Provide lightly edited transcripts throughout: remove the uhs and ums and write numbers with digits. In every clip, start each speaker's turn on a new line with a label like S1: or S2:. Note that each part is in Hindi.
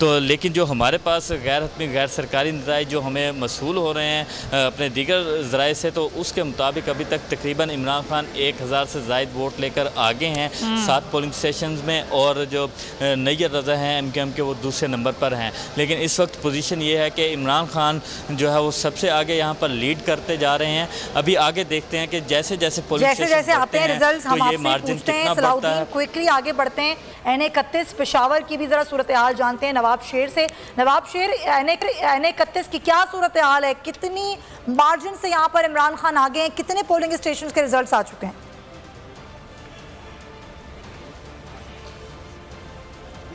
S1: तो लेकिन जो हमारे पास गैर सरकारी नताइज जो हमें मसूल हो रहे हैं अपने दीगर ज़राए से, तो उसके मुताबिक अभी तक तकरीबन इमरान खान 1000 से ज़ायद वोट लेकर आगे हैं 7 पोलिंग स्टेशन में, और जो नैयर रज़ा हैं MKM के वो दूसरे नंबर पर हैं। लेकिन इस वक्त पोजीशन ये है कि इमरान खान जो है वो सबसे आगे यहाँ पर लीड करते जा रहे हैं। अभी आगे देखते हैं कि जैसे जैसे
S2: जैसे आते हैं रिजल्ट्स हम
S1: तो ये
S2: आपसे
S1: मार्जिन
S2: पूछते हैं।
S1: कितना बढ़ता है।
S2: क्विकली आगे बढ़ते हैं। NA31 पेशावर की भी ज़रा सूरत हाल जानते हैं नवाब शेर से। नवाब शेर, NA31 की क्या सूरत हाल है? कितनी मार्जिन से यहाँ पर इमरान खान आगे हैं? कितने पोलिंग स्टेशन के रिजल्ट्स आ चुके हैं?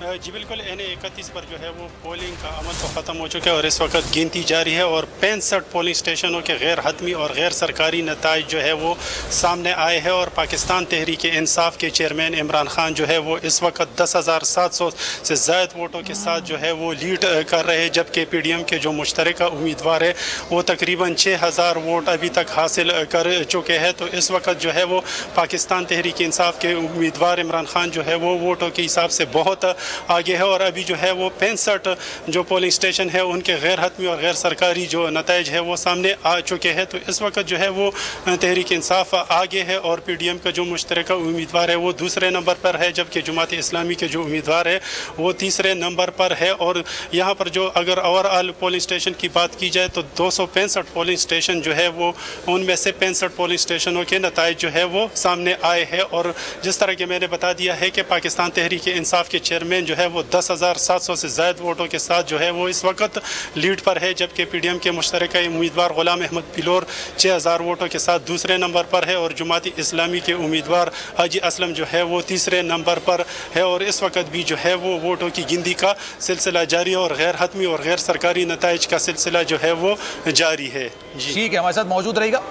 S3: जी बिल्कुल, NA31 पर जो है वो पोलिंग का अमल तो ख़त्म हो चुका है और इस वक्त गिनती जारी है, और 65 पोलिंग स्टेशनों के गैर हतमी और गैर सरकारी नताइज जो है वो सामने आए हैं, और पाकिस्तान तहरीक इंसाफ के चेयरमैन इमरान खान जो है वो इस वक्त 10,700 से ज़ायद वोटों के साथ जो है वो लीड कर रहे हैं, जबकि PDM के जो मुश्तरका उम्मीदवार है वो तकरीबन 6,000 वोट अभी तक हासिल कर चुके हैं। तो इस वक्त जो है वो पाकिस्तान तहरीक इंसाफ के उम्मीदवार इमरान खान जो है वो वोटों के हिसाब से बहुत आगे है, और अभी जो है वो 65 जो पोलिंग स्टेशन है उनके गैर हतमी और गैर सरकारी जो नताइज है वो सामने आ चुके हैं। तो इस वक्त जो है वो तहरीक इंसाफ आगे है, और PDM का जो मुश्तरका उम्मीदवार है वो दूसरे नंबर पर है, जबकि जमात इस्लामी के जो उम्मीदवार है वो तीसरे नंबर पर है। और यहाँ पर जो अगर ओवरऑल पोलिंग स्टेशन की बात की जाए तो 265 पोलिंग स्टेशन जो है वो उनमें से 65 पोलिंग स्टेशनों के नताइज जो है वो सामने आए हैं। और जिस तरह के मैंने बता दिया है कि पाकिस्तान तहरीक इंसाफ के चेयरमैन जो है वो 10,700 से ज़ायद वोटों के साथ जो है वो इस वक्त लीड पर है, जबकि PDM के मुश्तरका उम्मीदवार गुलाम अहमद पिलोर 6,000 वोटों के साथ दूसरे नंबर पर है, और जमाती इस्लामी के उम्मीदवार हाजी असलम जो है वो तीसरे नंबर पर है। और इस वक्त भी जो है वो वोटों की गिनती का सिलसिला जारी है, और गैर हतमी और गैर सरकारी नताइज का सिलसिला जो है वो जारी है। जी ठीक है,
S4: हमारे साथ मौजूद रहेगा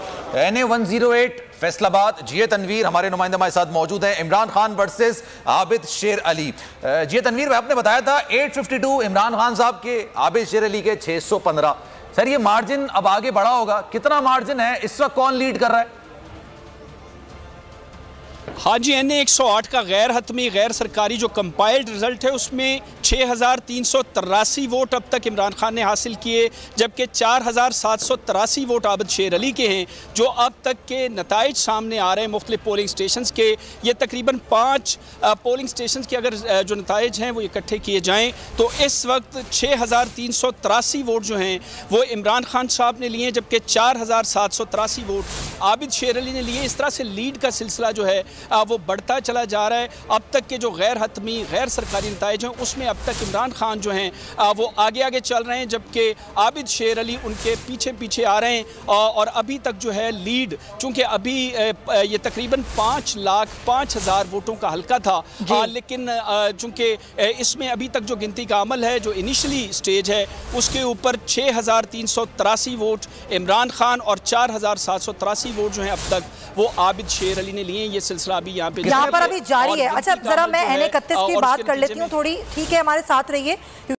S4: NA108 फैसलाबाद जिया तनवीर, हमारे नुमाइंदा हमारे साथ मौजूद हैं। इमरान खान वर्सेस आबिद शेर अली। जिया तनवीर, आपने बताया था 852 इमरान खान साहब के, आबिद शेर अली के 615। सर ये मार्जिन अब आगे बढ़ा होगा, कितना मार्जिन है इस वक्त, कौन लीड कर रहा है?
S5: हाँ जी, NA108 का गैर हतमी गैर सरकारी जो कंपाइल्ड रिजल्ट है उसमें 6,383 वोट अब तक इमरान खान ने हासिल किए, जबकि 4,783 वोट आबिद शेर अली के हैं। जो अब तक के नताइज सामने आ रहे हैं मुख्तलिफ पोलिंग स्टेशन के, ये तकरीबन 5 पोलिंग स्टेशन के अगर जो नताइज हैं वो इकट्ठे किए जाएँ तो इस वक्त 6,383 वोट जो हैं वो इमरान खान साहब ने लिए, जबकि 4,783 वोट आबिद शेर अली ने लिए। इस तरह से लीड का सिलसिला जो है वो बढ़ता चला जा रहा है। अब तक के जो गैर हतमी गैर सरकारी नताइज हैं उसमें अब तक इमरान खान जो हैं वो आगे आगे चल रहे हैं, जबकि आबिद शेर अली उनके पीछे पीछे आ रहे हैं। और अभी तक जो है लीड, चूँकि अभी ये तकरीबन 5,05,000 वोटों का हल्का था, लेकिन चूँकि इसमें अभी तक जो गिनती का अमल है जो इनिशली स्टेज है उसके ऊपर 6,383 वोट इमरान खान और 4,783 वोट जो हैं अब तक वो आबिद शेर अली ने लिए। ये सिलसिला अभी यहाँ पर
S2: अभी जारी है। अच्छा, जरा मैं NA31 की बात कर लेती हूँ थोड़ी, ठीक है? हमारे साथ रहिए।